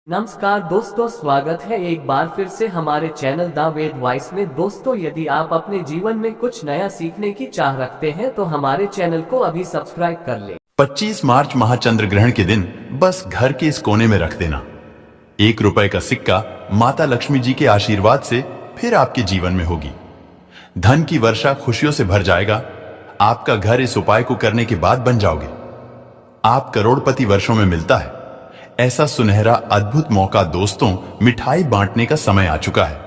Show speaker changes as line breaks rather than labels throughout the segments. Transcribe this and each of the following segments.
नमस्कार दोस्तों, स्वागत है एक बार फिर से हमारे चैनल द वेद वॉइस में। दोस्तों, यदि आप अपने जीवन में कुछ नया सीखने की चाह रखते हैं तो हमारे चैनल को अभी सब्सक्राइब कर लें।
25 मार्च महाचंद्र ग्रहण के दिन बस घर के इस कोने में रख देना 1 रुपए का सिक्का माता लक्ष्मी जी के आशीर्वाद से फिर आपके जीवन में होगी। धन की वर्षा खुशियों से भर जाएगा। आपका घर इस उपाय को करने के बाद बन जाओगे। आप करोड़पति वर्षों में मिलता है ऐसा सुनहरा अद्भुत मौका। दोस्तों, मिठाई बांटने का समय आ चुका है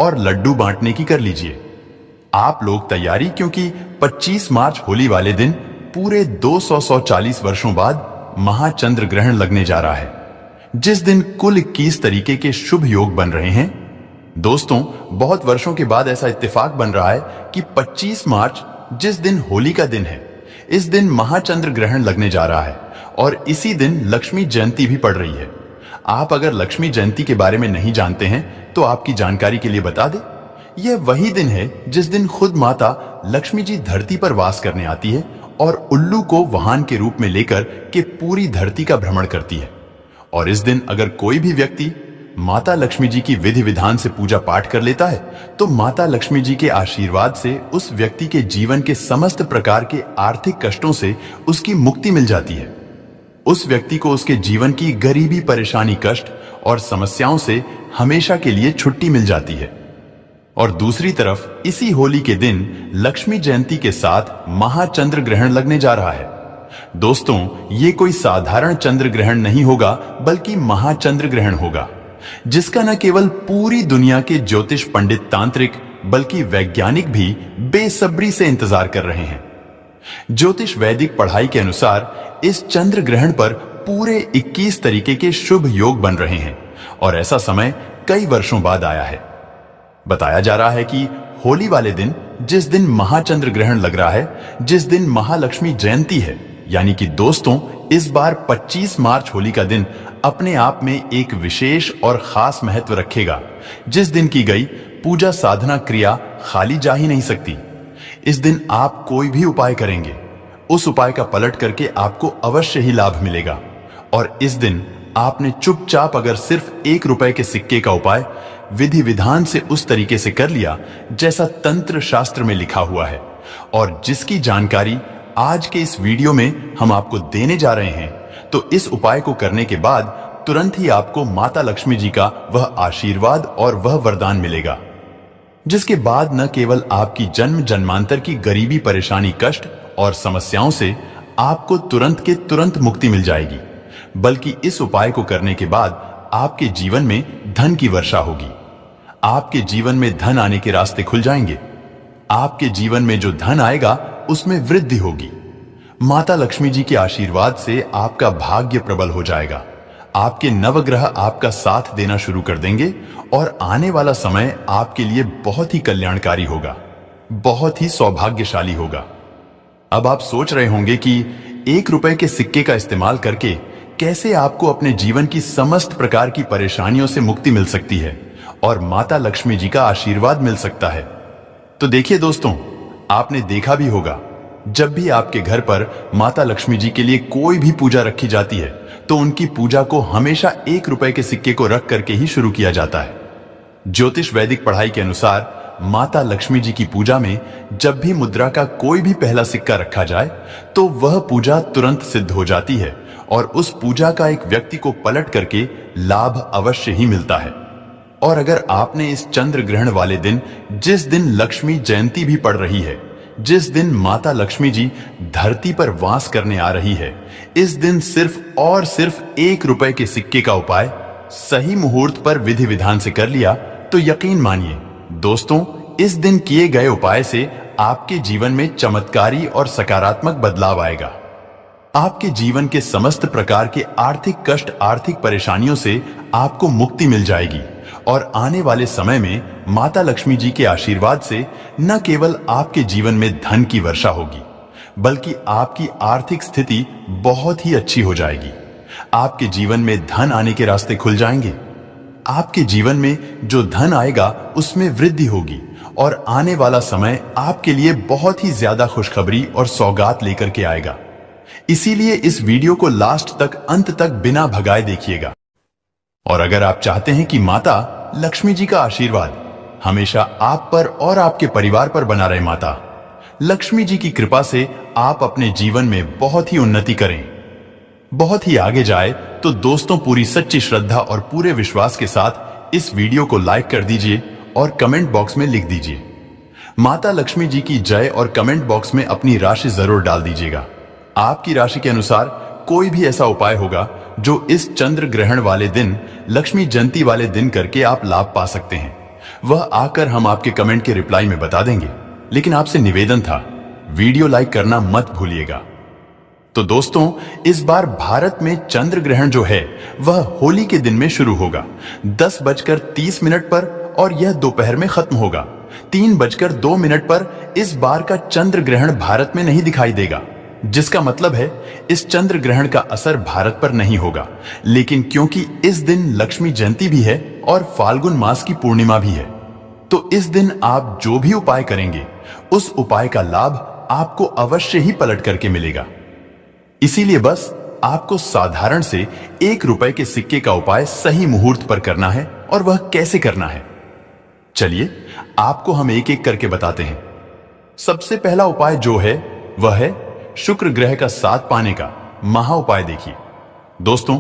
और लड्डू बांटने की कर लीजिए आप लोग तैयारी, क्योंकि 25 मार्च होली वाले दिन पूरे 240 वर्षों बाद महाचंद्र ग्रहण लगने जा रहा है, जिस दिन कुल 21 तरीके के शुभ योग बन रहे हैं। दोस्तों, बहुत वर्षों के बाद ऐसा इत्तेफाक बन रहा है कि 25 मार्च जिस दिन होली का दिन है, इस दिन महाचंद्र ग्रहण लगने जा रहा है और इसी दिन लक्ष्मी जयंती भी पड़ रही है। आप अगर लक्ष्मी जयंती के बारे में नहीं जानते हैं तो आपकी जानकारी के लिए बता दें, यह वही दिन है जिस दिन खुद माता लक्ष्मी जी धरती पर वास करने आती है और उल्लू को वाहन के रूप में लेकर के पूरी धरती का भ्रमण करती है। और इस दिन अगर कोई भी व्यक्ति माता लक्ष्मी जी की विधि विधान से पूजा पाठ कर लेता है तो माता लक्ष्मी जी के आशीर्वाद से उस व्यक्ति के जीवन के समस्त प्रकार के आर्थिक कष्टों से उसकी मुक्ति मिल जाती है। उस व्यक्ति को उसके जीवन की गरीबी, परेशानी, कष्ट और समस्याओं से हमेशा के लिए छुट्टी मिल जाती है। और दूसरी तरफ इसी होली के दिन लक्ष्मी जयंती के साथ महाचंद्र ग्रहण लगने जा रहा है। दोस्तों, ये कोई साधारण चंद्र ग्रहण नहीं होगा बल्कि महाचंद्र ग्रहण होगा, जिसका न केवल पूरी दुनिया के ज्योतिष पंडित, तांत्रिक बल्कि वैज्ञानिक भी बेसब्री से इंतजार कर रहे हैं। ज्योतिष वैदिक पढ़ाई के अनुसार इस चंद्र ग्रहण पर पूरे 21 तरीके के शुभ योग बन रहे हैं और ऐसा समय कई वर्षों बाद आया है। बताया जा रहा है कि होली वाले दिन, जिस दिन महाचंद्र ग्रहण लग रहा है, जिस दिन महालक्ष्मी जयंती है, यानी कि दोस्तों इस बार 25 मार्च होली का दिन अपने आप में एक विशेष और खास महत्व रखेगा। जिस दिन की गई पूजा साधना क्रिया खाली जा ही नहीं सकती। इस दिन आप कोई भी उपाय करेंगे, उस उपाय का पलट करके आपको अवश्य ही लाभ मिलेगा। और इस दिन आपने चुपचाप अगर सिर्फ 1 रुपए के सिक्के का उपाय विधि विधान से उस तरीके से कर लिया जैसा तंत्र शास्त्र में लिखा हुआ है और जिसकी जानकारी आज के इस वीडियो में हम आपको देने जा रहे हैं, तो इस उपाय को करने के बाद तुरंत ही आपको माता लक्ष्मी जी का वह आशीर्वाद और वह वरदान मिलेगा, जिसके बाद न केवल आपकी जन्म जन्मांतर की गरीबी, परेशानी, कष्ट और समस्याओं से आपको तुरंत के तुरंत मुक्ति मिल जाएगी, बल्कि इस उपाय को करने के बाद आपके जीवन में धन की वर्षा होगी। आपके जीवन में धन आने के रास्ते खुल जाएंगे। आपके जीवन में जो धन आएगा उसमें वृद्धि होगी। माता लक्ष्मी जी के आशीर्वाद से आपका भाग्य प्रबल हो जाएगा। आपके नवग्रह आपका साथ देना शुरू कर देंगे और आने वाला समय आपके लिए बहुत ही कल्याणकारी होगा, बहुत ही सौभाग्यशाली होगा। अब आप सोच रहे होंगे कि 1 रुपए के सिक्के का इस्तेमाल करके कैसे आपको अपने जीवन की समस्त प्रकार की परेशानियों से मुक्ति मिल सकती है और माता लक्ष्मी जी का आशीर्वाद मिल सकता है। तो देखिए दोस्तों, आपने देखा भी होगा, जब भी आपके घर पर माता लक्ष्मी जी के लिए कोई भी पूजा रखी जाती है तो उनकी पूजा को हमेशा 1 रुपए के सिक्के को रख करके ही शुरू किया जाता है। ज्योतिष वैदिक पढ़ाई के अनुसार माता लक्ष्मी जी की पूजा में जब भी मुद्रा का कोई भी पहला सिक्का रखा जाए तो वह पूजा तुरंत सिद्ध हो जाती है और उस पूजा का एक व्यक्ति को पलट करके लाभ अवश्य ही मिलता है। और अगर आपने इस चंद्र ग्रहण वाले दिन, जिस दिन लक्ष्मी जयंती भी पड़ रही है, जिस दिन माता लक्ष्मी जी धरती पर वास करने आ रही है, इस दिन सिर्फ और सिर्फ 1 रुपए के सिक्के का उपाय सही मुहूर्त पर विधि विधान से कर लिया तो यकीन मानिए दोस्तों, इस दिन किए गए उपाय से आपके जीवन में चमत्कारी और सकारात्मक बदलाव आएगा। आपके जीवन के समस्त प्रकार के आर्थिक कष्ट, आर्थिक परेशानियों से आपको मुक्ति मिल जाएगी और आने वाले समय में माता लक्ष्मी जी के आशीर्वाद से न केवल आपके जीवन में धन की वर्षा होगी, बल्कि आपकी आर्थिक स्थिति बहुत ही अच्छी हो जाएगी। आपके जीवन में धन आने के रास्ते खुल जाएंगे। आपके जीवन में जो धन आएगा उसमें वृद्धि होगी और आने वाला समय आपके लिए बहुत ही ज्यादा खुशखबरी और सौगात लेकर के आएगा। इसीलिए इस वीडियो को लास्ट तक, अंत तक बिना भगाए देखिएगा। और अगर आप चाहते हैं कि माता लक्ष्मी जी का आशीर्वाद हमेशा आप पर और आपके परिवार पर बना रहे, माता लक्ष्मी जी की कृपा से आप अपने जीवन में बहुत ही उन्नति करें, बहुत ही आगे जाए, तो दोस्तों पूरी सच्ची श्रद्धा और पूरे विश्वास के साथ इस वीडियो को लाइक कर दीजिए और कमेंट बॉक्स में लिख दीजिए माता लक्ष्मी जी की जय और कमेंट बॉक्स में अपनी राशि जरूर डाल दीजिएगा। आपकी राशि के अनुसार कोई भी ऐसा उपाय होगा जो इस चंद्र ग्रहण वाले दिन, लक्ष्मी जयंती वाले दिन करके आप लाभ पा सकते हैं, वह आकर हम आपके कमेंट के रिप्लाई में बता देंगे। लेकिन आपसे निवेदन था, वीडियो लाइक करना मत भूलिएगा। तो दोस्तों, इस बार भारत में चंद्र ग्रहण जो है वह होली के दिन में शुरू होगा 10:30 पर और यह दोपहर में खत्म होगा 3:02 पर। इस बार का चंद्र ग्रहण भारत में नहीं दिखाई देगा, जिसका मतलब है इस चंद्र ग्रहण का असर भारत पर नहीं होगा। लेकिन क्योंकि इस दिन लक्ष्मी जयंती भी है और फाल्गुन मास की पूर्णिमा भी है, तो इस दिन आप जो भी उपाय करेंगे उस उपाय का लाभ आपको अवश्य ही पलट करके मिलेगा। इसीलिए बस आपको साधारण से 1 रुपए के सिक्के का उपाय सही मुहूर्त पर करना है। और वह कैसे करना है, चलिए आपको हम एक एक करके बताते हैं। सबसे पहला उपाय जो है वह है शुक्र ग्रह का साथ पाने का महा उपाय। देखिए दोस्तों,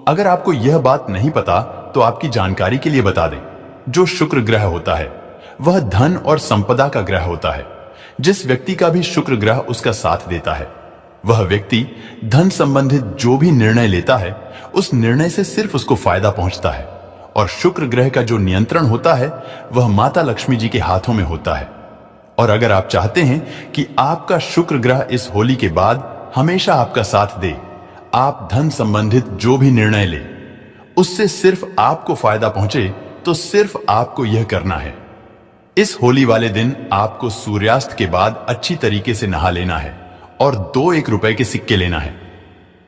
अगर आपको यह बात नहीं पता तो आपकी जानकारी के लिए बता दें, जो शुक्र ग्रह होता है वह धन और संपदा का ग्रह होता है। जिस व्यक्ति का भी शुक्र ग्रह उसका साथ देता है, वह व्यक्ति धन संबंधित जो भी निर्णय लेता है उस निर्णय से सिर्फ उसको फायदा पहुंचता है। और शुक्र ग्रह का जो नियंत्रण होता है वह माता लक्ष्मी जी के हाथों में होता है। और अगर आप चाहते हैं कि आपका शुक्र ग्रह इस होली के बाद हमेशा आपका साथ दे, आप धन संबंधित जो भी निर्णय ले उससे सिर्फ आपको फायदा पहुंचे, तो सिर्फ आपको यह करना है, इस होली वाले दिन आपको सूर्यास्त के बाद अच्छी तरीके से नहा लेना है और 2 1 रुपए के सिक्के लेना है।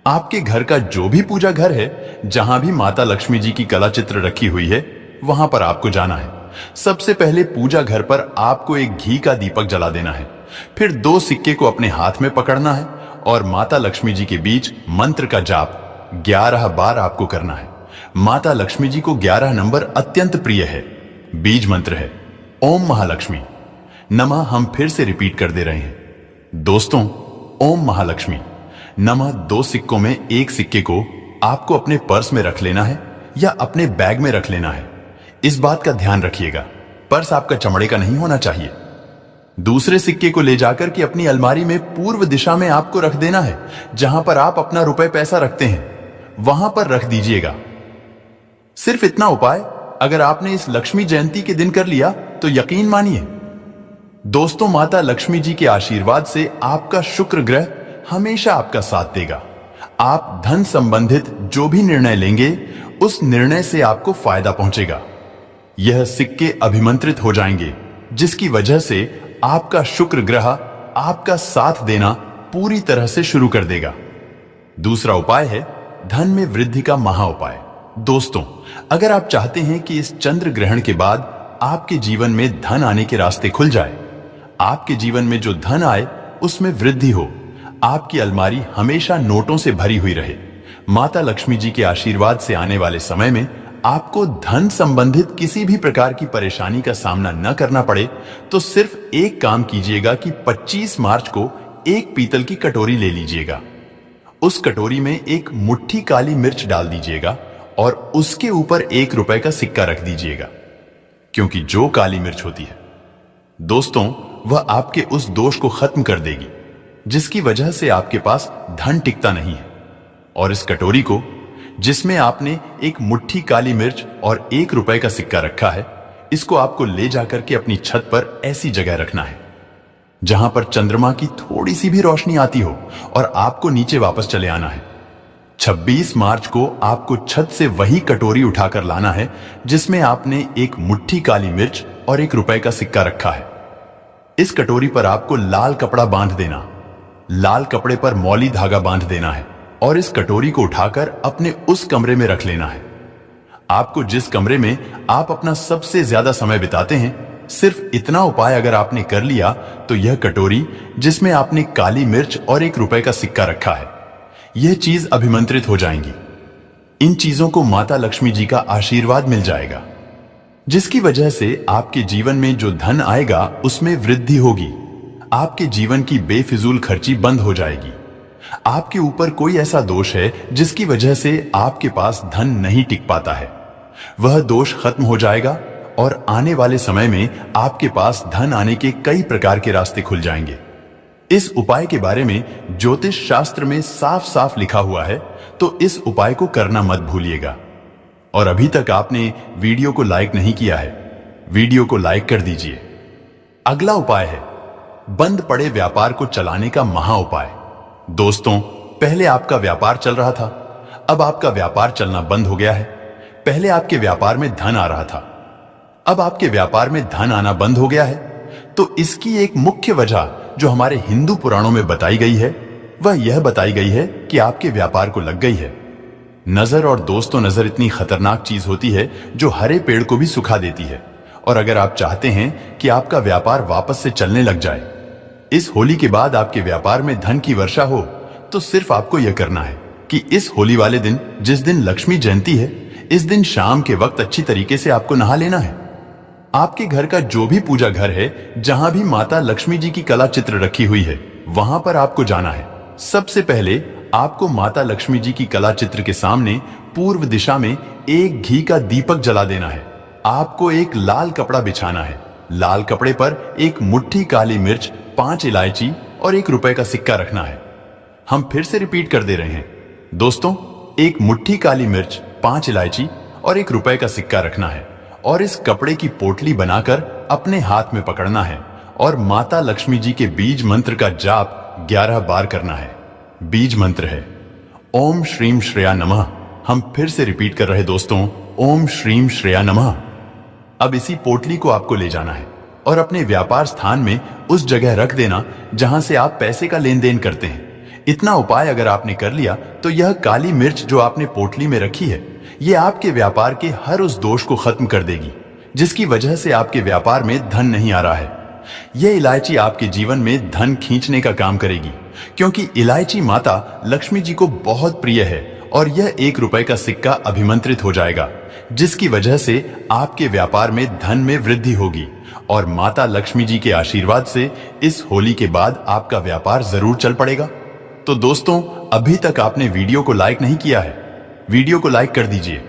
आपके घर का जो भी पूजा घर है, जहां भी माता लक्ष्मी जी की कला चित्र रखी हुई है, वहां पर आपको जाना है। सबसे पहले पूजा घर पर आपको एक घी का दीपक जला देना है। फिर 2 सिक्के को अपने हाथ में पकड़ना है और माता लक्ष्मी जी के बीच मंत्र का जाप 11 बार आपको करना है। माता लक्ष्मी जी को 11 नंबर अत्यंत प्रिय है। बीज मंत्र है ओम महालक्ष्मी नमः। हम फिर से रिपीट कर दे रहे हैं दोस्तों, ओम महालक्ष्मी नमः। 2 सिक्कों में एक सिक्के को आपको अपने पर्स में रख लेना है या अपने बैग में रख लेना है। इस बात का ध्यान रखिएगा, पर्स आपका चमड़े का नहीं होना चाहिए। दूसरे सिक्के को ले जाकर के अपनी अलमारी में पूर्व दिशा में आपको रख देना है। जहां पर आप अपना रुपए पैसा रखते हैं वहां पर रख दीजिएगा। सिर्फ इतना उपाय अगर आपने इस लक्ष्मी जयंती के दिन कर लिया तो यकीन मानिए दोस्तों, माता लक्ष्मी जी के आशीर्वाद से आपका शुक्र ग्रह हमेशा आपका साथ देगा। आप धन संबंधित जो भी निर्णय लेंगे उस निर्णय से आपको फायदा पहुंचेगा। यह सिक्के अभिमंत्रित हो जाएंगे, जिसकी वजह से आपका शुक्र ग्रह आपका साथ देना पूरी तरह से शुरू कर देगा। दूसरा उपाय है धन में वृद्धि का महा उपाय। दोस्तों, अगर आप चाहते हैं कि इस चंद्र ग्रहण के बाद आपके जीवन में धन आने के रास्ते खुल जाए, आपके जीवन में जो धन आए उसमें वृद्धि हो, आपकी अलमारी हमेशा नोटों से भरी हुई रहे, माता लक्ष्मी जी के आशीर्वाद से आने वाले समय में आपको धन संबंधित किसी भी प्रकार की परेशानी का सामना न करना पड़े, तो सिर्फ एक काम कीजिएगा कि 25 मार्च को एक पीतल की कटोरी ले लीजिएगा। उस कटोरी में एक मुट्ठी काली मिर्च डाल दीजिएगा और उसके ऊपर 1 रुपए का सिक्का रख दीजिएगा। क्योंकि जो काली मिर्च होती है दोस्तों, वह आपके उस दोष को खत्म कर देगी जिसकी वजह से आपके पास धन टिकता नहीं है। और इस कटोरी को, जिसमें आपने एक मुट्ठी काली मिर्च और 1 रुपए का सिक्का रखा है, इसको आपको ले जाकर के अपनी छत पर ऐसी जगह रखना है जहां पर चंद्रमा की थोड़ी सी भी रोशनी आती हो और आपको नीचे वापस चले आना है। 26 मार्च को आपको छत से वही कटोरी उठाकर लाना है जिसमें आपने एक मुट्ठी काली मिर्च और 1 रुपए का सिक्का रखा है। इस कटोरी पर आपको लाल कपड़ा बांध देना, लाल कपड़े पर मौली धागा बांध देना है और इस कटोरी को उठाकर अपने उस कमरे में रख लेना है। आपको जिस कमरे में आप अपना सबसे ज्यादा समय बिताते हैं, सिर्फ इतना उपाय अगर आपने कर लिया तो यह कटोरी जिसमें आपने काली मिर्च और 1 रुपए का सिक्का रखा है, यह चीज अभिमंत्रित हो जाएंगी। इन चीजों को माता लक्ष्मी जी का आशीर्वाद मिल जाएगा, जिसकी वजह से आपके जीवन में जो धन आएगा उसमें वृद्धि होगी। आपके जीवन की बेफिजूल खर्ची बंद हो जाएगी। आपके ऊपर कोई ऐसा दोष है जिसकी वजह से आपके पास धन नहीं टिक पाता है, वह दोष खत्म हो जाएगा और आने वाले समय में आपके पास धन आने के कई प्रकार के रास्ते खुल जाएंगे। इस उपाय के बारे में ज्योतिष शास्त्र में साफ साफ लिखा हुआ है, तो इस उपाय को करना मत भूलिएगा। और अभी तक आपने वीडियो को लाइक नहीं किया है, वीडियो को लाइक कर दीजिए। अगला उपाय है बंद पड़े व्यापार को चलाने का महा उपाय। दोस्तों, पहले आपका व्यापार चल रहा था, अब आपका व्यापार चलना बंद हो गया है। पहले आपके व्यापार में धन आ रहा था, अब आपके व्यापार में धन आना बंद हो गया है। तो इसकी एक मुख्य वजह जो हमारे हिंदू पुराणों में बताई गई है, वह यह बताई गई है कि आपके व्यापार को लग गई है नजर। और दोस्तों, नजर इतनी खतरनाक चीज होती है जो हरे पेड़ को भी सुखा देती है। और अगर आप चाहते हैं कि आपका व्यापार वापस से चलने लग जाए, इस होली के बाद आपके व्यापार में धन की वर्षा हो, तो सिर्फ आपको यह करना है कि इस होली वाले दिन, जिस दिन लक्ष्मी जयंती है, इस दिन शाम के वक्त अच्छी तरीके से आपको नहा लेना है। आपके घर का जो भी पूजा घर है, जहां भी माता लक्ष्मी जी की कला चित्र रखी हुई है, वहां पर आपको जाना है। सबसे पहले आपको माता लक्ष्मी जी की कला चित्र के सामने पूर्व दिशा में एक घी का दीपक जला देना है। आपको एक लाल कपड़ा बिछाना है। लाल कपड़े पर एक मुट्ठी काली मिर्च, 5 इलायची और ₹1 का सिक्का रखना है। हम फिर से रिपीट कर दे रहे हैं दोस्तों, एक मुट्ठी काली मिर्च, 5 इलायची और ₹1 का सिक्का रखना है और इस कपड़े की पोटली बनाकर अपने हाथ में पकड़ना है और माता लक्ष्मी जी के बीज मंत्र का जाप 11 बार करना है। बीज मंत्र है ओम श्रीम श्रेया नमः। हम फिर से रिपीट कर रहे दोस्तों, ओम श्रीम श्रेया नमः। अब इसी पोटली को आपको ले जाना है और अपने व्यापार स्थान में उस जगह रख देना जहां से आप पैसे का लेन देन करते हैं। इतना उपाय अगर आपने कर लिया तो यह काली मिर्च जो आपने पोटली में रखी है, यह आपके व्यापार के हर उस दोष को खत्म कर देगी जिसकी वजह से आपके व्यापार में धन नहीं आ रहा है। यह इलायची आपके जीवन में धन खींचने का काम करेगी, क्योंकि इलायची माता लक्ष्मी जी को बहुत प्रिय है और यह ₹1 का सिक्का अभिमंत्रित हो जाएगा, जिसकी वजह से आपके व्यापार में धन में वृद्धि होगी और माता लक्ष्मी जी के आशीर्वाद से इस होली के बाद आपका व्यापार जरूर चल पड़ेगा। तो दोस्तों, अभी तक आपने वीडियो को लाइक नहीं किया है, वीडियो को लाइक कर दीजिए